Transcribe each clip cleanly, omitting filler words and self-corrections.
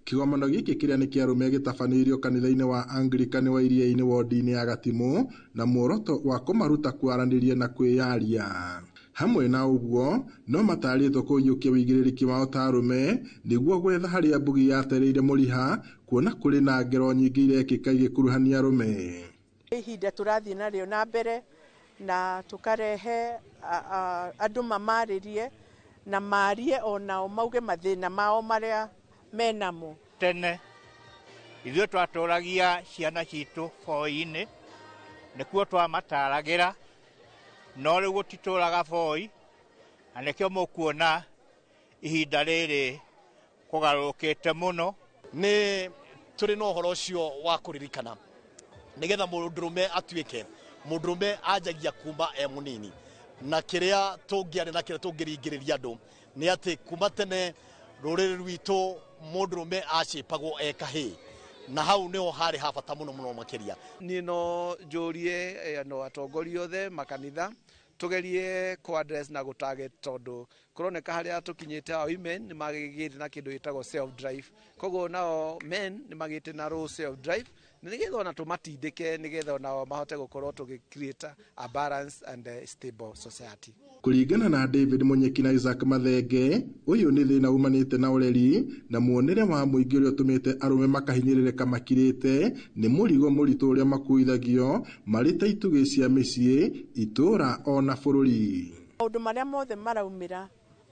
Kĩgomano gĩkĩ kĩrĩa nĩ kĩa arũme gĩtabanĩirio kanitha-inĩ wa Anglican wa Iria-inĩ wodi-inĩ ya Gatimu na muoroto wa kũmaruta kwaranĩria na kwĩyaria. Hamwe na ũguo no matarĩtwo kũiyũkia wĩigĩrĩrĩki wao ta arũme nĩguo gwetha harĩa mbugi yatereire mũriha, kuona kũrĩ na ngero nyingĩ irekĩka igĩkuruhania arũme. Ihinda tũrathiĩ narĩo na mbere na tukarehe andũ mamarĩrie na marie onao mauge mathĩna mao marĩa menamo. Tene ithuĩ twatũragia ciana citũ boi-inĩ, nĩkuo twamataragĩra, no rĩu gũtitũraga boi, na nĩkĩo mũkuona ihinda rĩrĩ kũgarũrũkĩte mũno. Nĩ tũrĩ na ũhoro ũcio wa kũririkana nĩgetha mũndũrũme atuĩke mũndũrũme anjagia kuma mũnini, na kĩrĩa tũngĩarĩ na kĩrĩa tũngĩringĩrĩria andũ nĩ atĩ kuma tene rũrĩrĩ rwitũ mũndũrũme acĩpagwo kahĩĩ, na hau nĩho harĩ ha bata mũno mũno makĩria. Niĩ no njũrie no atongoria othe makanitha tugerie ku address na gũtarget, tondũ kũroneka harĩa tũkinyĩte women nĩ magĩgĩte na kĩndũ gĩtagwo self drive, koguo nao men nĩ magĩte na low self drive, nĩgetha ona tũmatindĩke nĩgetha onao mahote gũkorwo tũgĩ-create a balance and a stable society. Kũringana na David Munyeki na Isaac Mathenge, ũyũ nĩ thĩna umanĩte na ũreri na muonere wa mũingĩ ũrĩa ũtũmĩte arũme makahinyĩrĩrĩka makirĩte nĩ mũrigo mũritũ ũrĩa makuithagio marĩ ta itugĩ cia mĩciĩ, itũũra ona bũrũri. Maũndũ marĩa mothe maraumĩra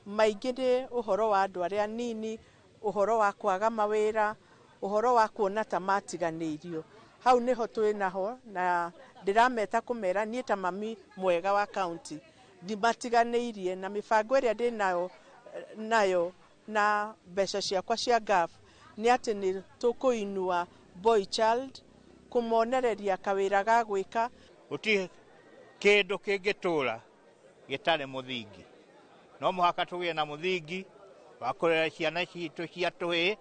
maingĩ nĩ ũhoro wa andũ arĩa nini, ũhoro wa kwaga mawĩra, ũhoro wa kuona ta matiganĩirio. Hau nĩho twĩ naho, na ndĩrameta kũmera niĩ ta mami mwega wa kaunti ndimatiganĩirie, na mĩbango ĩrĩa ndĩ nayo na mbeca ciakwa cia GAF nĩ atĩ nĩ tũkũinua boy child, kũmonereria kawĩra ga gwĩka. Gũtirĩ kĩndũ kĩngĩtũra gĩtarĩ mũthingi, no mũhaka tũgĩe na mũthingi wa kũrera ciana citũ cia tũhĩĩ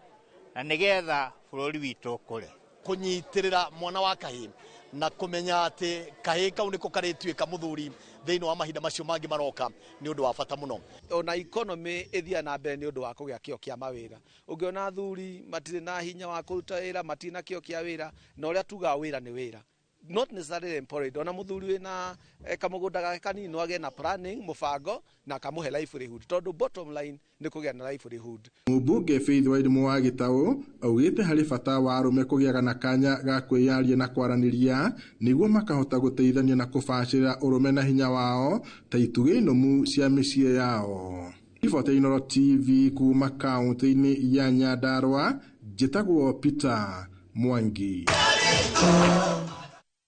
na nĩgetha bũrũri witũ ũkũre. Kũnyitĩrĩra mwana wa kahĩĩ na kũmenya atĩ kahĩĩ kau nĩko karĩtuĩka mũthuri thĩinĩ wa mahinda macio mangĩ maroka nĩ ũndũ wa bata mũno. Ona economy ĩthiaga na mbere nĩ ũndũ wa kũgĩa kĩo kĩa mawĩra. Ũngĩona athuri matirĩ na hinya wa kũruta wĩra, matirĩ na kĩo kĩa wĩra, na ũrĩa tugaga wĩra nĩ wĩra, not necessarily employed. Ona mũthuri wĩna kamũgũnda gake kanini no agĩe na planning, mũbango na kamũhe livelihood, tondũ bottom line nĩ kũgĩa na livelihood. Mũmbunge Faith Wairimu wa Gĩtaũ augĩte harĩ bata wa arũme kũgĩaga na kanya ga kwĩyaria na kwaranĩria nĩguo makahota gũteithania na kũbacĩrĩra ũrũme na hinya wao ta itugĩ nũmu cia mĩciĩ yao. Riboti ya Inooro TV kuma kaunti-inĩ ya Nyandarua, njĩtagwo Peter Mwangi.